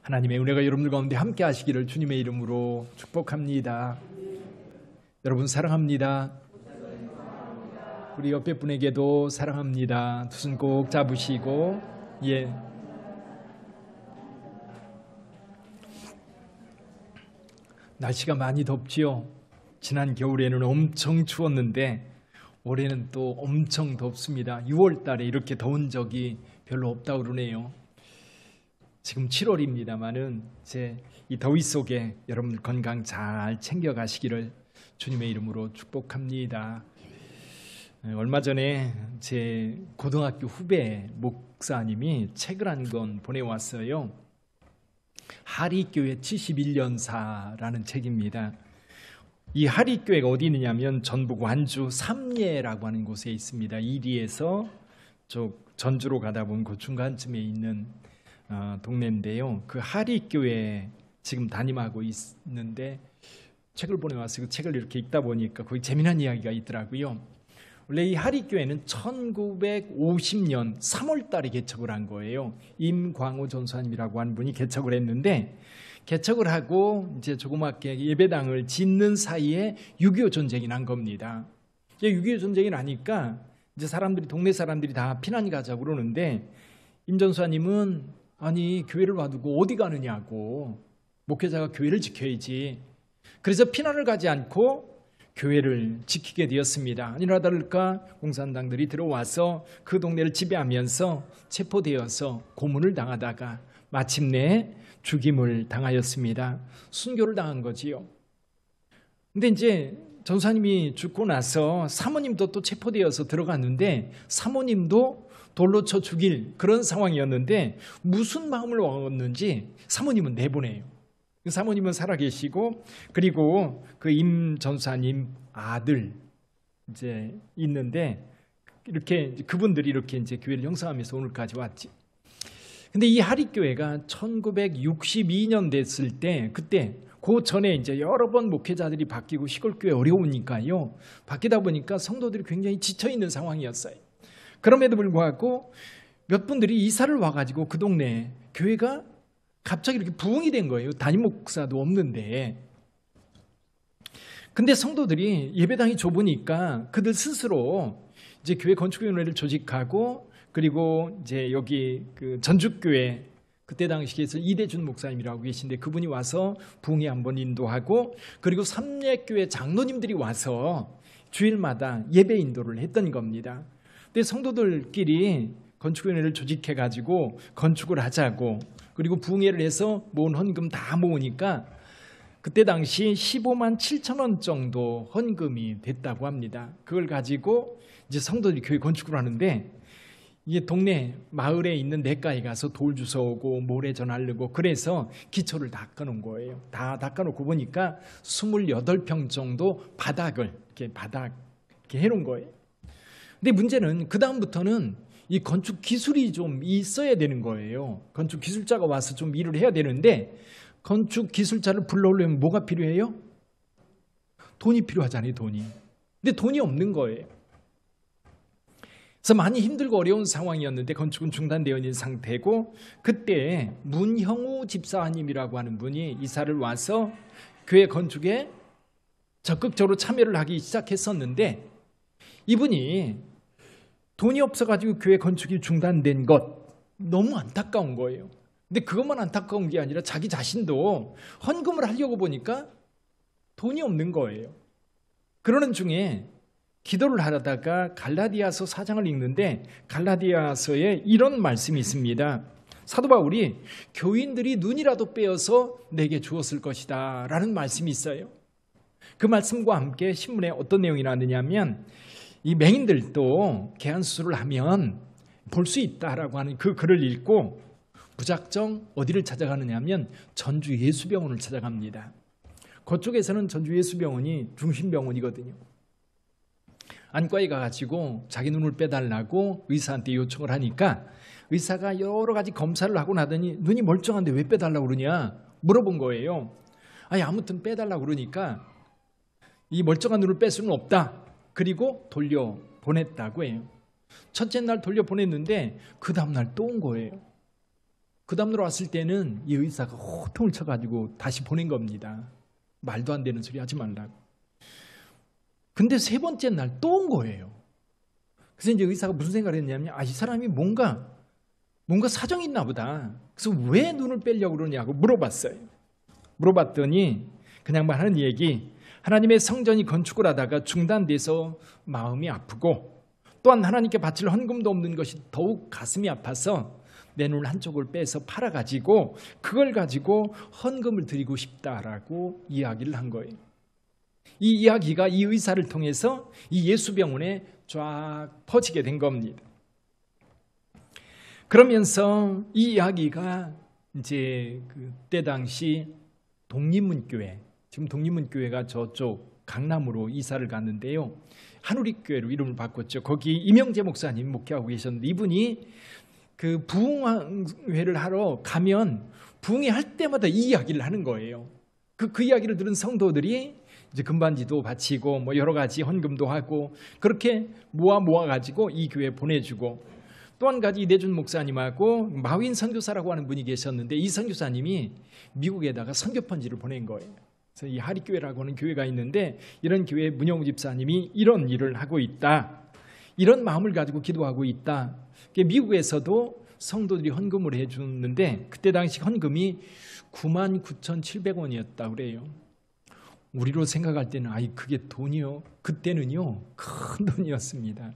하나님의 은혜가 여러분들 가운데 함께 하시기를 주님의 이름으로 축복합니다. 여러분 사랑합니다. 우리 옆에 분에게도 사랑합니다. 두 손 꼭 잡으시고 날씨가 많이 덥지요. 지난 겨울에는 엄청 추웠는데 올해는 또 엄청 덥습니다. 6월 달에 이렇게 더운 적이 별로 없다고 그러네요. 지금 7월입니다만은 이제 이 더위 속에 여러분들 건강 잘 챙겨가시기를 주님의 이름으로 축복합니다. 얼마 전에 제 고등학교 후배 목사님이 책을 한 권 보내왔어요. 하리교회 71년사라는 책입니다. 이 하리교회가 어디 있느냐면 전북 완주 삼례라고 하는 곳에 있습니다. 이리에서 전주로 가다 보면 그 중간쯤에 있는 동네인데요. 그 하리교회 지금 담임하고 있는데 책을 보내왔어요. 그 책을 이렇게 읽다 보니까 거기 재미난 이야기가 있더라고요. 원래 이 하리교회는 1950년 3월 달에 개척을 한 거예요. 임광호 전사님이라고 하는 분이 개척을 했는데 개척을 하고 이제 조그맣게 예배당을 짓는 사이에 6.25 전쟁이 난 겁니다. 6.25 전쟁이 나니까 이제 동네 사람들이 다 피난 가자고 그러는데 임 전사님은 아니 교회를 놔두고 어디 가느냐고, 목회자가 교회를 지켜야지. 그래서 피난을 가지 않고 교회를 지키게 되었습니다. 아니나 다를까 공산당들이 들어와서 그 동네를 지배하면서 체포되어서 고문을 당하다가 마침내 죽임을 당하였습니다. 순교를 당한 거지요. 근데 이제 전사님이 죽고 나서 사모님도 또 체포되어서 들어갔는데 사모님도 돌로 쳐 죽일 그런 상황이었는데 무슨 마음을 먹었는지 사모님은 내보내요. 사모님은 살아계시고 그리고 그 임 전사님 아들 이제 있는데 이렇게 그분들이 이렇게 이제 교회를 형성하면서 오늘까지 왔지. 근데 이 하리교회가 1962년 됐을 때 그때 그 전에 이제 여러 번 목회자들이 바뀌고 시골교회 어려우니까요. 바뀌다 보니까 성도들이 굉장히 지쳐 있는 상황이었어요. 그럼에도 불구하고 몇 분들이 이사를 와가지고 그 동네 교회가 갑자기 이렇게 부흥이 된 거예요. 담임 목사도 없는데. 근데 성도들이 예배당이 좁으니까 그들 스스로 이제 교회 건축위원회를 조직하고 그리고 이제 여기 그 전주교회 그때 당시에서 이대준 목사님이라고 계신데 그분이 와서 부흥회 한번 인도하고 그리고 삼례교회 장로님들이 와서 주일마다 예배 인도를 했던 겁니다. 근데 성도들끼리 건축위원회를 조직해가지고 건축을 하자고 그리고 부흥회를 해서 모은 헌금 다 모으니까 그때 당시 15만 7천 원 정도 헌금이 됐다고 합니다. 그걸 가지고 이제 성도들이 교회 건축을 하는데 이게 동네 마을에 있는 냇가에 가서 돌 주워오고 모래 전하려고 그래서 기초를 닦아놓은 거예요. 다 닦아놓고 보니까 28평 정도 바닥을 이렇게 해놓은 거예요. 근데 문제는 그 다음부터는 이 건축 기술이 좀 있어야 되는 거예요. 건축 기술자가 와서 좀 일을 해야 되는데 건축 기술자를 불러오려면 뭐가 필요해요? 돈이 필요하잖아요, 돈이. 근데 돈이 없는 거예요. 그래서 많이 힘들고 어려운 상황이었는데 건축은 중단되어 있는 상태고 그때 문형우 집사님이라고 하는 분이 이사를 와서 교회 건축에 적극적으로 참여를 하기 시작했었는데 이분이 돈이 없어가지고 교회 건축이 중단된 것 너무 안타까운 거예요. 근데 그것만 안타까운 게 아니라 자기 자신도 헌금을 하려고 보니까 돈이 없는 거예요. 그러는 중에 기도를 하다가 갈라디아서 4장을 읽는데 갈라디아서에 이런 말씀이 있습니다. 사도 바울이 교인들이 눈이라도 빼어서 내게 주었을 것이다 라는 말씀이 있어요. 그 말씀과 함께 신문에 어떤 내용이 나느냐면 이 맹인들도 개안수술을 하면 볼 수 있다라고 하는 그 글을 읽고 무작정 어디를 찾아가느냐면 전주 예수병원을 찾아갑니다. 그쪽에서는 전주 예수병원이 중심병원이거든요. 안과에 가가지고 자기 눈을 빼달라고 의사한테 요청을 하니까 의사가 여러 가지 검사를 하고 나더니 눈이 멀쩡한데 왜 빼달라고 그러냐 물어본 거예요. 아니 빼달라고 그러니까 이 멀쩡한 눈을 뺄 수는 없다. 그리고 돌려보냈다고 해요. 첫째 날 돌려보냈는데 그 다음날 또 온 거예요. 그 다음날 왔을 때는 이 의사가 호통을 쳐가지고 다시 보낸 겁니다. 말도 안 되는 소리 하지 말라고. 근데 세 번째 날 또 온 거예요. 그래서 이제 의사가 무슨 생각을 했냐면, 이 사람이 뭔가 사정이 있나 보다. 그래서 왜 눈을 빼려고 그러냐고 물어봤어요. 물어봤더니 그냥 말하는 얘기, 하나님의 성전이 건축을 하다가 중단돼서 마음이 아프고, 또한 하나님께 바칠 헌금도 없는 것이 더욱 가슴이 아파서 내 눈 한쪽을 빼서 팔아가지고 그걸 가지고 헌금을 드리고 싶다라고 이야기를 한 거예요. 이 이야기가 이 의사를 통해서 이 예수병원에 쫙 퍼지게 된 겁니다. 그러면서 이 이야기가 이제 그때 당시 독립문교회, 지금 독립문교회가 저쪽 강남으로 이사를 갔는데요. 한우리교회로 이름을 바꿨죠. 거기 이명재 목사님 목회하고 계셨는데, 이분이 그 부흥회를 하러 가면 부흥회 할 때마다 이 이야기를 하는 거예요. 그 이야기를 들은 성도들이 이제 금반지도 바치고 뭐 여러 가지 헌금도 하고 그렇게 모아가지고 이 교회에 보내주고, 또 한 가지 이대준 목사님하고 마윈 선교사라고 하는 분이 계셨는데, 이 선교사님이 미국에다가 선교 편지를 보낸 거예요. 그래서 이 하리교회라고 하는 교회가 있는데, 이런 교회 문영우 집사님이 이런 일을 하고 있다, 이런 마음을 가지고 기도하고 있다. 미국에서도 성도들이 헌금을 해주는데 그때 당시 헌금이 99,700원이었다 그래요. 우리로 생각할 때는 그게 돈이요? 그때는요 큰 돈이었습니다.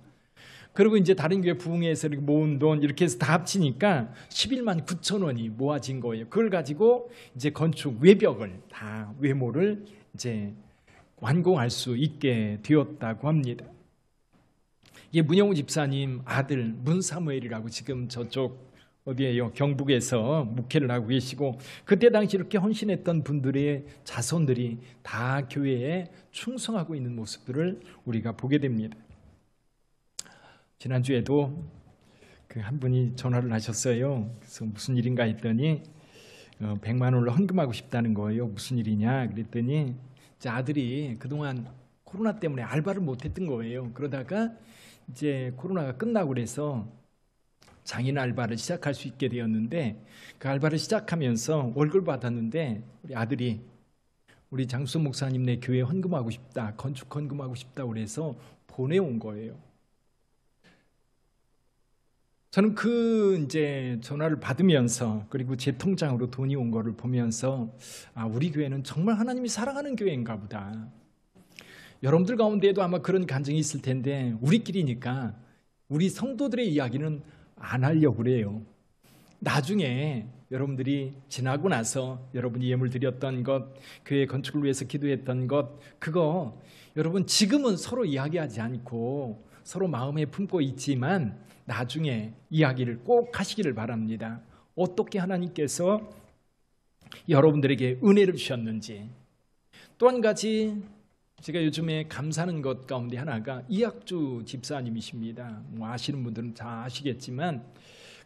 그리고 이제 다른 교회 부흥회에서 이렇게 모은 돈 이렇게 해서 다 합치니까 11만 9천 원이 모아진 거예요. 그걸 가지고 이제 건축 외벽을 다 외모를 이제 완공할 수 있게 되었다고 합니다. 이게 문영우 집사님 아들 문사무엘이라고 지금 저쪽 어디에요? 경북에서 목회를 하고 계시고, 그때 당시 이렇게 헌신했던 분들의 자손들이 다 교회에 충성하고 있는 모습들을 우리가 보게 됩니다. 지난주에도 그 한 분이 전화를 하셨어요. 그래서 무슨 일인가 했더니 100만 원을 헌금하고 싶다는 거예요. 무슨 일이냐 그랬더니 이제 아들이 그동안 코로나 때문에 알바를 못했던 거예요. 그러다가 이제 코로나가 끝나고 그래서 장인 알바를 시작할 수 있게 되었는데, 그 알바를 시작하면서 월급을 받았는데 우리 아들이 우리 장수 목사님네 교회 헌금하고 싶다, 건축 헌금하고 싶다 그래서 보내온 거예요. 저는 그 이제 전화를 받으면서, 그리고 제 통장으로 돈이 온 거를 보면서 우리 교회는 정말 하나님이 사랑하는 교회인가 보다. 여러분들 가운데에도 아마 그런 감정이 있을 텐데, 우리끼리니까 우리 성도들의 이야기는 안 하려고 그래요. 나중에 여러분들이 지나고 나서 여러분이 예물 드렸던 것, 교회 건축을 위해서 기도했던 것, 그거 여러분 지금은 서로 이야기하지 않고 서로 마음에 품고 있지만 나중에 이야기를 꼭 하시기를 바랍니다. 어떻게 하나님께서 여러분들에게 은혜를 주셨는지. 또 한 가지 제가 요즘에 감사하는 것 가운데 하나가 이학주 집사님이십니다. 뭐 아시는 분들은 다 아시겠지만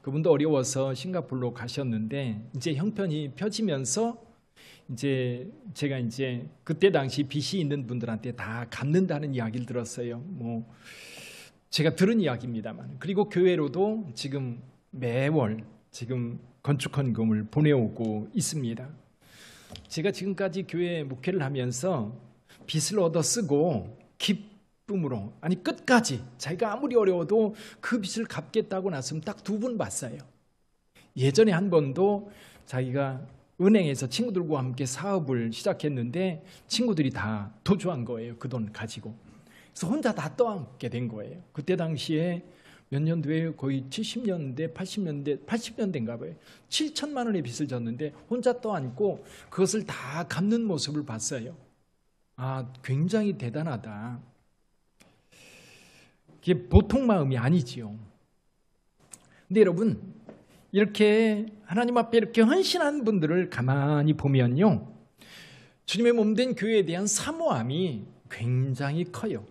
그분도 어려워서 싱가포르로 가셨는데, 이제 형편이 펴지면서 이제 제가 이제 그때 당시 빚이 있는 분들한테 다 갚는다는 이야기를 들었어요. 뭐 제가 들은 이야기입니다만, 그리고 교회로도 지금 매월 지금 건축 헌금을 보내오고 있습니다. 제가 지금까지 교회 목회를 하면서 빚을 얻어 쓰고 기쁨으로, 아니 끝까지 자기가 아무리 어려워도 그 빚을 갚겠다고 나서면 딱 2분 봤어요. 예전에 한 번도 자기가 은행에서 친구들과 함께 사업을 시작했는데 친구들이 다 도주한 거예요. 그 돈 가지고. 그래서 혼자 다 떠안게 된 거예요. 그때 당시에 몇 년도에 거의 70년대, 80년대인가 봐요. 7천만 원의 빚을 졌는데 혼자 떠안고 그것을 다 갚는 모습을 봤어요. 굉장히 대단하다. 이게 보통 마음이 아니지요. 근데 여러분, 이렇게 하나님 앞에 이렇게 헌신한 분들을 가만히 보면요, 주님의 몸된 교회에 대한 사모함이 굉장히 커요.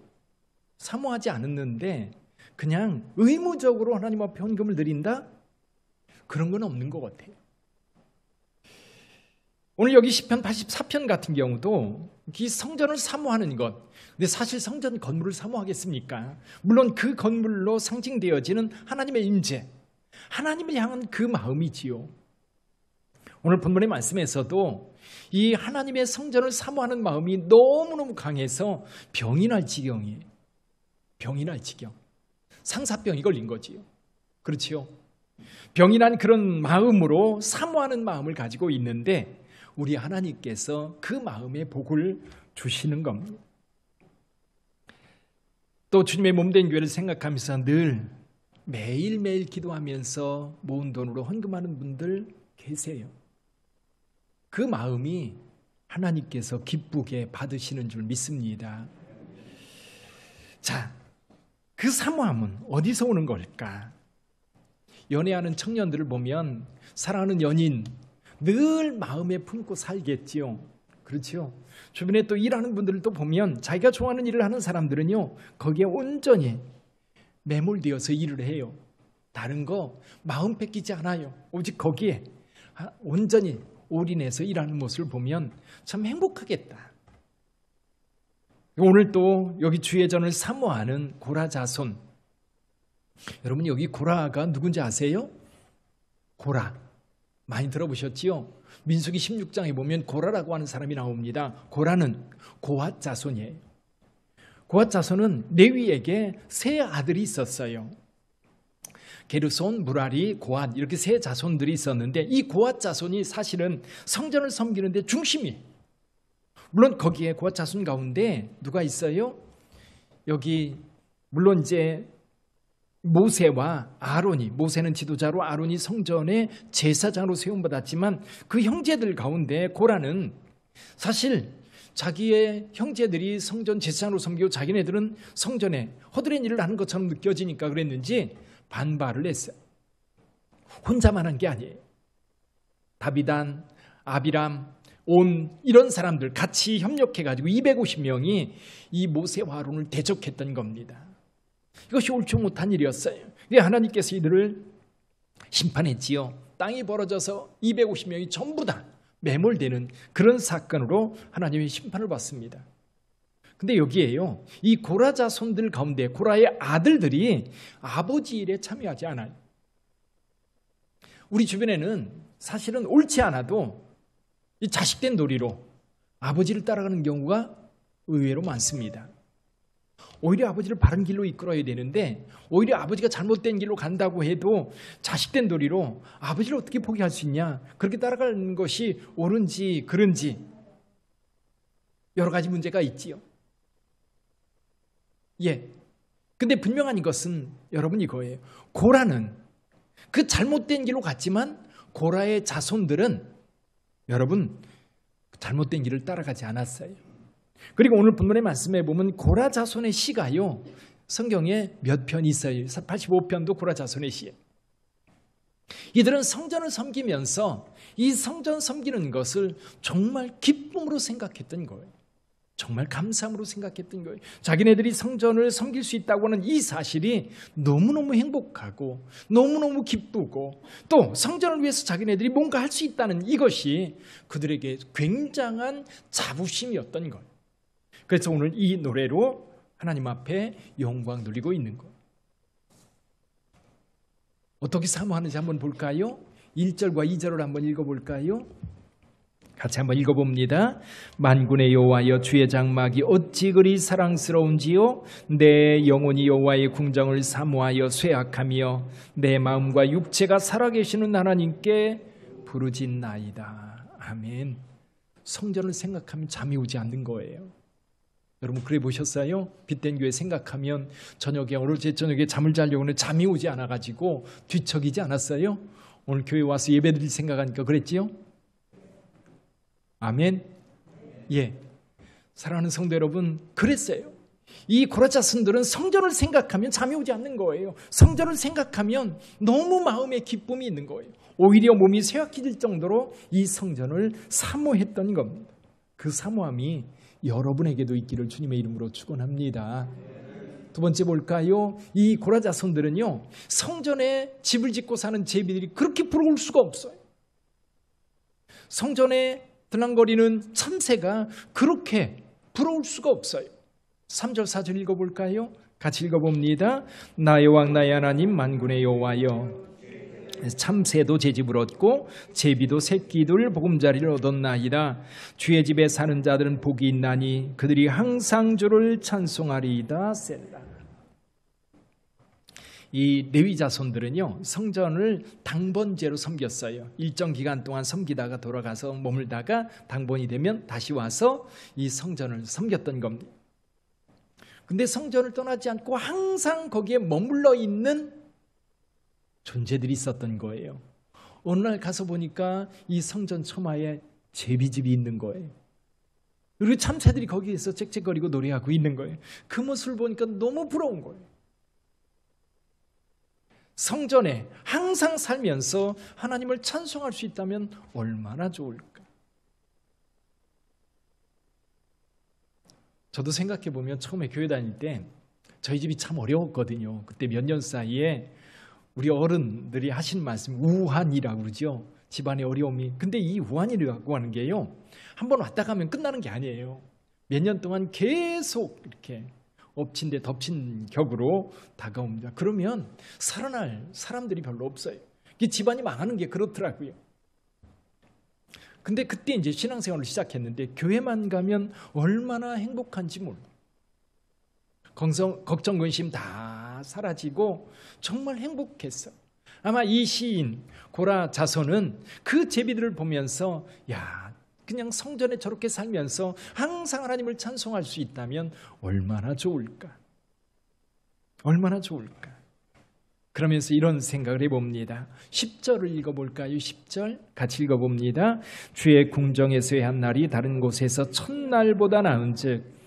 사모하지 않았는데 그냥 의무적으로 하나님 앞에 헌금을 드린다? 그런 건 없는 것 같아요. 오늘 여기 시편 84편 같은 경우도 이 성전을 사모하는 것, 근데 사실 성전 건물을 사모하겠습니까? 물론 그 건물로 상징되어지는 하나님의 임재, 하나님을 향한 그 마음이지요. 오늘 본문의 말씀에서도 이 하나님의 성전을 사모하는 마음이 너무너무 강해서 병이 날 지경이에요. 병이 날 지경. 상사병이 걸린 거지요. 그렇지요. 병이 난 그런 마음으로 사모하는 마음을 가지고 있는데 우리 하나님께서 그 마음에 복을 주시는 겁니다. 또 주님의 몸된 교회를 생각하면서 늘 매일매일 기도하면서 모은 돈으로 헌금하는 분들 계세요. 그 마음이 하나님께서 기쁘게 받으시는 줄 믿습니다. 자, 그 사모함은 어디서 오는 걸까? 연애하는 청년들을 보면 사랑하는 연인 늘 마음에 품고 살겠지요. 그렇죠. 주변에 또 일하는 분들을 또 보면 자기가 좋아하는 일을 하는 사람들은요, 거기에 온전히 매몰되어서 일을 해요. 다른 거 마음 뺏기지 않아요. 오직 거기에 온전히 올인해서 일하는 모습을 보면 참 행복하겠다. 오늘 또 여기 주의 전을 사모하는 고라 자손. 여러분 여기 고라가 누군지 아세요? 고라 많이 들어보셨지요? 민수기 16장에 보면 고라라고 하는 사람이 나옵니다. 고라는 고핫 자손이에요. 고핫 자손은 레위에게 세 아들이 있었어요. 게르손, 무라리, 고핫 이렇게 세 자손들이 있었는데 이 고핫 자손이 사실은 성전을 섬기는 데 중심이에요. 물론 거기에 고핫 자손 가운데 누가 있어요? 여기 물론 이제 모세와 아론이, 모세는 지도자로 아론이 성전의 제사장으로 세움받았지만 그 형제들 가운데 고라는 사실 자기의 형제들이 성전 제사장으로 섬기고 자기네들은 성전에 허드렛 일을 하는 것처럼 느껴지니까 그랬는지 반발을 했어요. 혼자만 한 게 아니에요. 다비단, 아비람, 온 이런 사람들 같이 협력해가지고 250명이 이 모세와 아론을 대적했던 겁니다. 이것이 옳지 못한 일이었어요. 하나님께서 이들을 심판했지요. 땅이 벌어져서 250명이 전부 다 매몰되는 그런 사건으로 하나님의 심판을 받습니다. 근데 여기에요, 이 고라 자손들 가운데 고라의 아들들이 아버지 일에 참여하지 않아요. 우리 주변에는 사실은 옳지 않아도 이 자식된 도리로 아버지를 따라가는 경우가 의외로 많습니다. 오히려 아버지를 바른 길로 이끌어야 되는데 오히려 아버지가 잘못된 길로 간다고 해도 자식된 도리로 아버지를 어떻게 포기할 수 있냐, 그렇게 따라가는 것이 옳은지 그른지 여러 가지 문제가 있지요. 근데 분명한 것은 여러분 이거예요. 고라는 그 잘못된 길로 갔지만 고라의 자손들은 여러분 잘못된 길을 따라가지 않았어요. 그리고 오늘 본문의 말씀에 보면 고라 자손의 시가요, 성경에 몇 편 있어요. 85편도 고라 자손의 시예요. 이들은 성전을 섬기면서 이 성전 섬기는 것을 정말 기쁨으로 생각했던 거예요. 정말 감사함으로 생각했던 거예요. 자기네들이 성전을 섬길 수 있다고 하는 이 사실이 너무너무 행복하고 너무너무 기쁘고 또 성전을 위해서 자기네들이 뭔가 할 수 있다는 이것이 그들에게 굉장한 자부심이었던 거예요. 그래서 오늘 이 노래로 하나님 앞에 영광 돌리고 있는 거예요. 어떻게 사모하는지 한번 볼까요? 1절과 2절을 한번 읽어볼까요? 같이 한번 읽어봅니다. 만군의 여호와여, 주의 장막이 어찌 그리 사랑스러운지요. 내 영혼이 여호와의 궁정을 사모하여 쇠약하며 내 마음과 육체가 살아계시는 하나님께 부르짖나이다. 아멘. 성전을 생각하면 잠이 오지 않는 거예요. 여러분 그래 보셨어요? 빛된 교회 생각하면 저녁에 어제 저녁에 잠을 자려고 하는데 잠이 오지 않아가지고 뒤척이지 않았어요? 오늘 교회 와서 예배드릴 생각하니까 그랬지요? 아멘. 사랑하는 성도 여러분, 그랬어요. 이 고라 자손들은 성전을 생각하면 잠이 오지 않는 거예요. 성전을 생각하면 너무 마음에 기쁨이 있는 거예요. 오히려 몸이 쇠약해질 정도로 이 성전을 사모했던 겁니다. 그 사모함이 여러분에게도 있기를 주님의 이름으로 축원합니다. 두 번째 볼까요? 이 고라 자손들은요, 성전에 집을 짓고 사는 제비들이 그렇게 부러울 수가 없어요. 성전에 들랑거리는 참새가 그렇게 부러울 수가 없어요. 3절 4절 읽어볼까요? 같이 읽어봅니다. 나의 왕 나의 하나님 만군의 여호와여, 참새도 제 집을 얻고 제비도 새끼들 보금자리를 얻었나이다. 주의 집에 사는 자들은 복이 있나니 그들이 항상 주를 찬송하리이다. 셀라. 이 레위 자손들은요, 성전을 당번제로 섬겼어요. 일정 기간 동안 섬기다가 돌아가서 머물다가 당번이 되면 다시 와서 이 성전을 섬겼던 겁니다. 근데 성전을 떠나지 않고 항상 거기에 머물러 있는 존재들이 있었던 거예요. 어느 날 가서 보니까 이 성전 처마에 제비집이 있는 거예요. 그리고 참새들이 거기에서 짹짹거리고 노래하고 있는 거예요. 그 모습을 보니까 너무 부러운 거예요. 성전에 항상 살면서 하나님을 찬송할 수 있다면 얼마나 좋을까. 저도 생각해 보면 처음에 교회 다닐 때 저희 집이 참 어려웠거든요. 그때 몇 년 사이에 우리 어른들이 하신 말씀, 우환이라고 그러죠. 집안의 어려움이. 근데 이 우환이라고 하는 게요, 한번 왔다 가면 끝나는 게 아니에요. 몇 년 동안 계속 이렇게 엎친 데 덮친 격으로 다가옵니다. 그러면 살아날 사람들이 별로 없어요. 집안이 망하는 게 그렇더라고요. 근데 그때 이제 신앙생활을 시작했는데 교회만 가면 얼마나 행복한지 몰라요. 걱정, 근심 다 사라지고 정말 행복했어. 아마 이 시인 고라 자손은 그 제비들을 보면서 야, 그냥 성전에 저렇게 살면서 항상 하나님을 찬송할 수 있다면 얼마나 좋을까? 얼마나 좋을까? 그러면서 이런 생각을 해봅니다. 10절을 읽어볼까요? 10절 같이 읽어봅니다. 주의 궁정에서의 한 날이 다른 곳에서 첫날보다 나은즉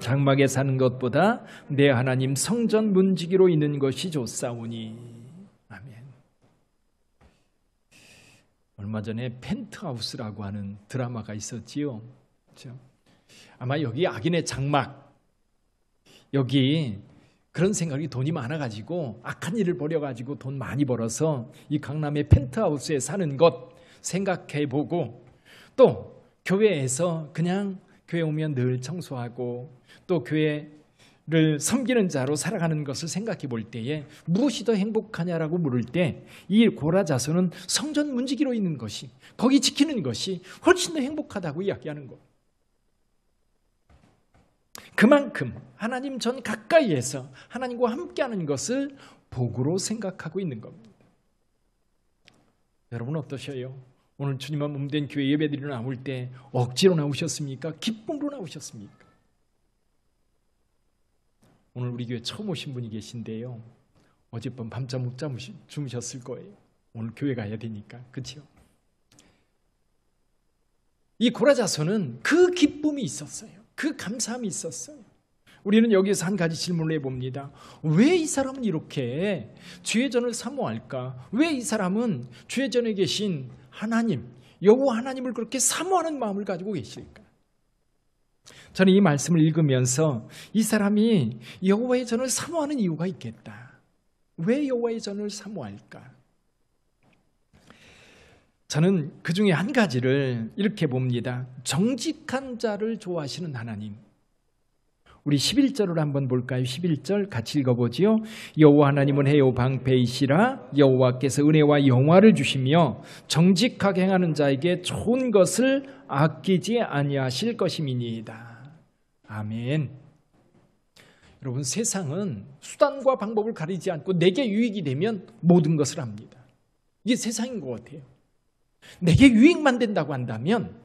장막에 사는 것보다 내 하나님 성전 문지기로 있는 것이 좋사오니. 아멘. 얼마 전에 펜트하우스라고 하는 드라마가 있었지요. 그렇죠? 아마 여기 악인의 장막, 여기 그런 생각이 돈이 많아가지고 악한 일을 벌여가지고 돈 많이 벌어서 이 강남의 펜트하우스에 사는 것 생각해보고, 또 교회에서 그냥 교회 오면 늘 청소하고 또 교회를 섬기는 자로 살아가는 것을 생각해 볼 때에 무엇이 더 행복하냐라고 물을 때 이 고라 자손은 성전 문지기로 있는 것이, 거기 지키는 것이 훨씬 더 행복하다고 이야기하는 것. 그만큼 하나님 전 가까이에서 하나님과 함께하는 것을 복으로 생각하고 있는 겁니다. 여러분 어떠셔요? 오늘 주님만 몸된 교회 예배드리러 나올 때 억지로 나오셨습니까? 기쁨으로 나오셨습니까? 오늘 우리 교회 처음 오신 분이 계신데요, 어젯밤 밤잠 못 주무셨을 거예요. 오늘 교회 가야 되니까. 그렇죠? 이 고라 자손은 그 기쁨이 있었어요. 그 감사함이 있었어요. 우리는 여기서 한 가지 질문을 해봅니다. 왜 이 사람은 이렇게 주의 전을 사모할까? 왜 이 사람은 주의 전에 계신 하나님, 여호와 하나님을 그렇게 사모하는 마음을 가지고 계실까? 저는 이 말씀을 읽으면서 이 사람이 여호와의 전을 사모하는 이유가 있겠다. 왜 여호와의 전을 사모할까? 저는 그 중에 한 가지를 이렇게 봅니다. 정직한 자를 좋아하시는 하나님. 우리 11절을 한번 볼까요? 11절 같이 읽어보지요. 여호와 하나님은 해요 방패이시라. 여호와께서 은혜와 영화를 주시며 정직하게 행하는 자에게 좋은 것을 아끼지 아니하실 것임이니이다. 아멘. 여러분, 세상은 수단과 방법을 가리지 않고 내게 유익이 되면 모든 것을 합니다. 이게 세상인 것 같아요. 내게 유익만 된다고 한다면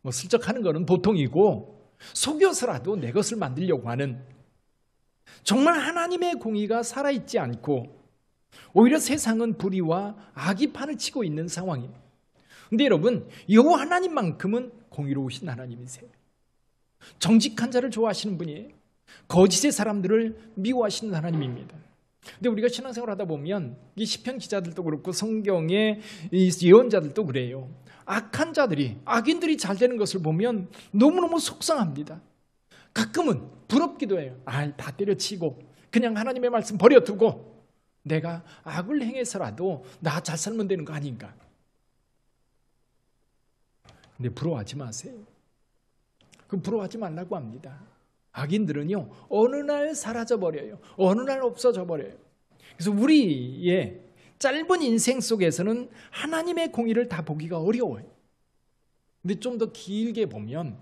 뭐 슬쩍 하는 거는 보통이고, 속여서라도 내 것을 만들려고 하는, 정말 하나님의 공의가 살아있지 않고 오히려 세상은 불의와 악이 판을 치고 있는 상황이에요. 그런데 여러분, 여호와 하나님만큼은 공의로우신 하나님이세요. 정직한 자를 좋아하시는 분이에요. 거짓의 사람들을 미워하시는 하나님입니다. 근데 우리가 신앙생활 하다 보면 이 시편 기자들도 그렇고 성경의 이 예언자들도 그래요. 악한 자들이, 악인들이 잘 되는 것을 보면 너무너무 속상합니다. 가끔은 부럽기도 해요. 다 때려치고 그냥 하나님의 말씀 버려두고 내가 악을 행해서라도 나 잘 살면 되는 거 아닌가. 근데 부러워하지 마세요. 그 부러워하지 말라고 합니다. 악인들은요, 어느 날 사라져 버려요. 어느 날 없어져 버려요. 그래서 우리의 짧은 인생 속에서는 하나님의 공의를 다 보기가 어려워요. 근데 좀 더 길게 보면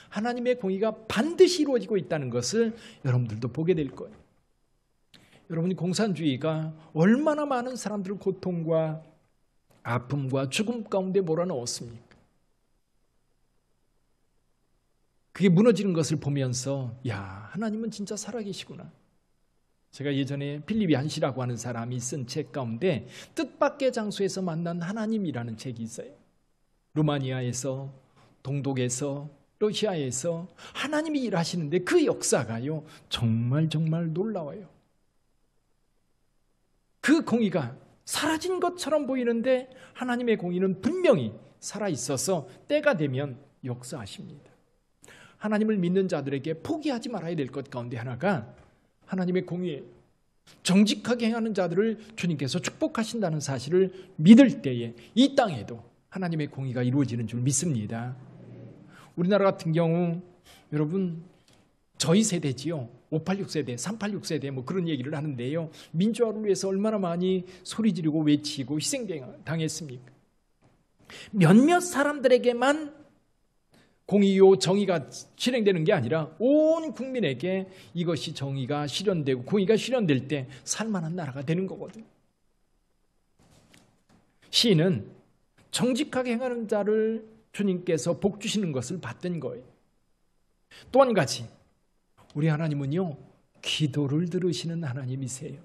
하나님의 공의가 반드시 이루어지고 있다는 것을 여러분들도 보게 될 거예요. 여러분이 공산주의가 얼마나 많은 사람들을 고통과 아픔과 죽음 가운데 몰아넣었습니까? 그게 무너지는 것을 보면서 야, 하나님은 진짜 살아계시구나. 제가 예전에 필립 얀시라고 하는 사람이 쓴 책 가운데 뜻밖의 장소에서 만난 하나님이라는 책이 있어요. 루마니아에서, 동독에서, 러시아에서 하나님이 일하시는데 그 역사가요 정말 놀라워요. 그 공의가 사라진 것처럼 보이는데 하나님의 공의는 분명히 살아있어서 때가 되면 역사하십니다. 하나님을 믿는 자들에게 포기하지 말아야 될 것 가운데 하나가 하나님의 공의예요. 정직하게 행하는 자들을 주님께서 축복하신다는 사실을 믿을 때에 이 땅에도 하나님의 공의가 이루어지는 줄 믿습니다. 우리나라 같은 경우 여러분 저희 세대지요. 586 세대, 386 세대 뭐 그런 얘기를 하는데요. 민주화를 위해서 얼마나 많이 소리 지르고 외치고 희생당했습니까? 몇몇 사람들에게만 공의요 정의가 실행되는 게 아니라 온 국민에게 이것이 정의가 실현되고 공의가 실현될 때 살만한 나라가 되는 거거든요. 시인은 정직하게 행하는 자를 주님께서 복 주시는 것을 봤던 거예요. 또 한 가지, 우리 하나님은요 기도를 들으시는 하나님이세요.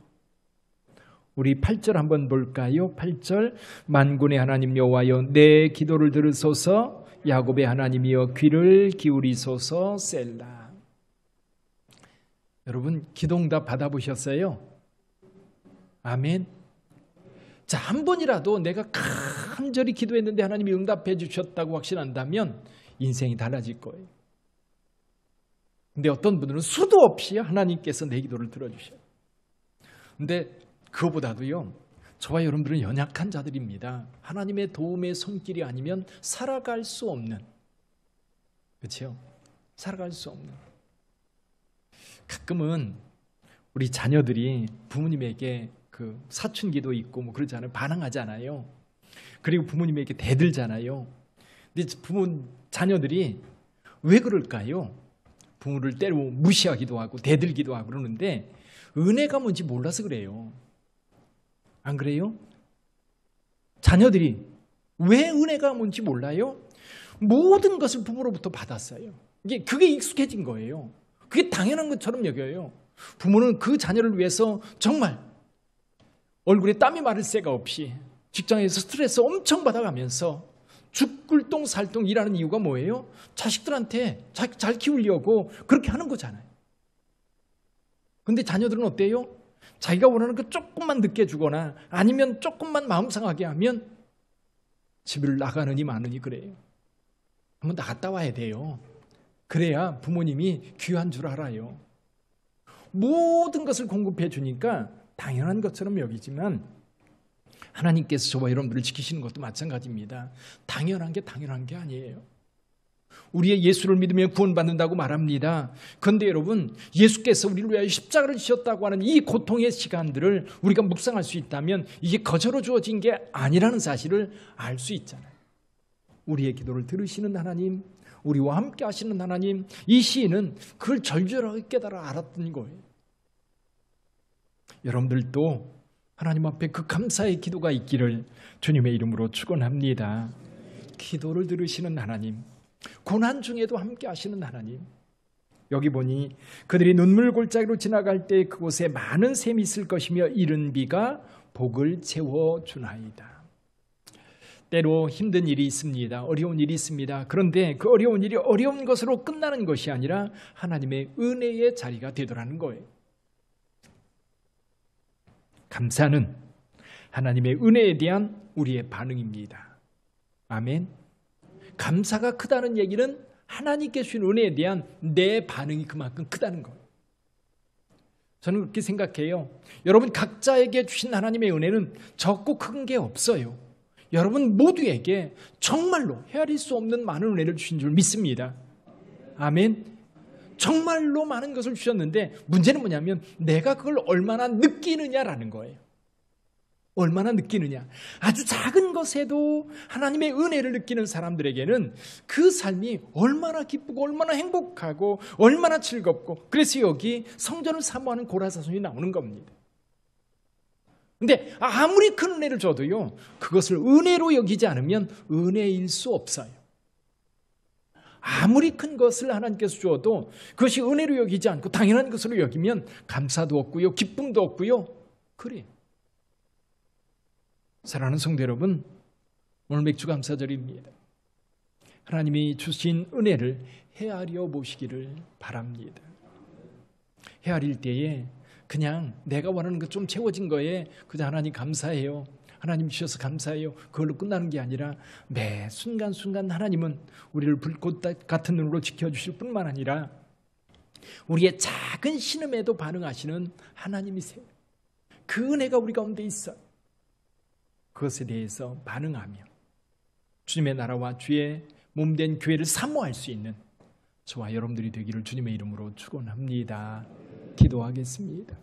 우리 8절 한번 볼까요? 8절 만군의 하나님 여호와여 내 기도를 들으소서 야곱의 하나님이여 귀를 기울이소서 셀라. 여러분 기도응답 받아보셨어요? 아멘. 자, 한 번이라도 내가 간절히 기도했는데 하나님이 응답해 주셨다고 확신한다면 인생이 달라질 거예요. 근데 어떤 분들은 수도 없이 하나님께서 내 기도를 들어주셔요. 근데 그거보다도요 저와 여러분들은 연약한 자들입니다. 하나님의 도움의 손길이 아니면 살아갈 수 없는, 그렇죠? 살아갈 수 없는. 가끔은 우리 자녀들이 부모님에게 그 사춘기도 있고 뭐 그러잖아요. 반항하잖아요. 그리고 부모님에게 대들잖아요. 근데 자녀들이 왜 그럴까요? 부모를 때로 무시하기도 하고 대들기도 하고 그러는데 은혜가 뭔지 몰라서 그래요. 안 그래요? 자녀들이 왜 은혜가 뭔지 몰라요? 모든 것을 부모로부터 받았어요. 그게 익숙해진 거예요. 그게 당연한 것처럼 여겨요. 부모는 그 자녀를 위해서 정말 얼굴에 땀이 마를 새가 없이 직장에서 스트레스 엄청 받아가면서 죽굴동 살동 일하는 이유가 뭐예요? 자식들한테 잘 키우려고 그렇게 하는 거잖아요. 근데 자녀들은 어때요? 자기가 원하는 거 조금만 늦게 주거나 아니면 조금만 마음 상하게 하면 집을 나가느니 마느니 그래요. 한번 나갔다 와야 돼요. 그래야 부모님이 귀한 줄 알아요. 모든 것을 공급해 주니까 당연한 것처럼 여기지만 하나님께서 저와 여러분들을 지키시는 것도 마찬가지입니다. 당연한 게 아니에요. 우리의 예수를 믿으면 구원받는다고 말합니다. 그런데 여러분 예수께서 우리를 위하여 십자가를 지셨다고 하는 이 고통의 시간들을 우리가 묵상할 수 있다면 이게 거저로 주어진 게 아니라는 사실을 알 수 있잖아요. 우리의 기도를 들으시는 하나님, 우리와 함께 하시는 하나님, 이 시인은 그걸 절절하게 깨달아 알았던 거예요. 여러분들도 하나님 앞에 그 감사의 기도가 있기를 주님의 이름으로 축원합니다. 기도를 들으시는 하나님, 고난 중에도 함께 하시는 하나님. 여기 보니 그들이 눈물 골짜기로 지나갈 때 그곳에 많은 샘이 있을 것이며 이른 비가 복을 채워주나이다. 때로 힘든 일이 있습니다. 어려운 일이 있습니다. 그런데 그 어려운 일이 어려운 것으로 끝나는 것이 아니라 하나님의 은혜의 자리가 되더라는 거예요. 감사는 하나님의 은혜에 대한 우리의 반응입니다. 아멘. 감사가 크다는 얘기는 하나님께 주신 은혜에 대한 내 반응이 그만큼 크다는 거예요. 저는 그렇게 생각해요. 여러분 각자에게 주신 하나님의 은혜는 적고 큰 게 없어요. 여러분 모두에게 정말로 헤아릴 수 없는 많은 은혜를 주신 줄 믿습니다. 아멘. 정말로 많은 것을 주셨는데 문제는 뭐냐면 내가 그걸 얼마나 느끼느냐라는 거예요. 얼마나 느끼느냐? 아주 작은 것에도 하나님의 은혜를 느끼는 사람들에게는 그 삶이 얼마나 기쁘고 얼마나 행복하고 얼마나 즐겁고, 그래서 여기 성전을 사모하는 고라사손이 나오는 겁니다. 근데 아무리 큰 은혜를 줘도요, 그것을 은혜로 여기지 않으면 은혜일 수 없어요. 아무리 큰 것을 하나님께서 주어도 그것이 은혜로 여기지 않고 당연한 것으로 여기면 감사도 없고요, 기쁨도 없고요. 그래요. 사랑하는 성도 여러분, 오늘 맥주 감사절입니다. 하나님이 주신 은혜를 헤아려 보시기를 바랍니다. 헤아릴 때에 그냥 내가 원하는 것 좀 채워진 거에 그냥 하나님 감사해요, 하나님 주셔서 감사해요, 그걸로 끝나는 게 아니라 매 순간순간 하나님은 우리를 불꽃 같은 눈으로 지켜주실 뿐만 아니라 우리의 작은 신음에도 반응하시는 하나님이세요. 그 은혜가 우리 가운데 있어요. 그것에 대해서 반응하며 주님의 나라와 주의 몸된 교회를 사모할 수 있는 저와 여러분들이 되기를 주님의 이름으로 축원합니다. 기도하겠습니다.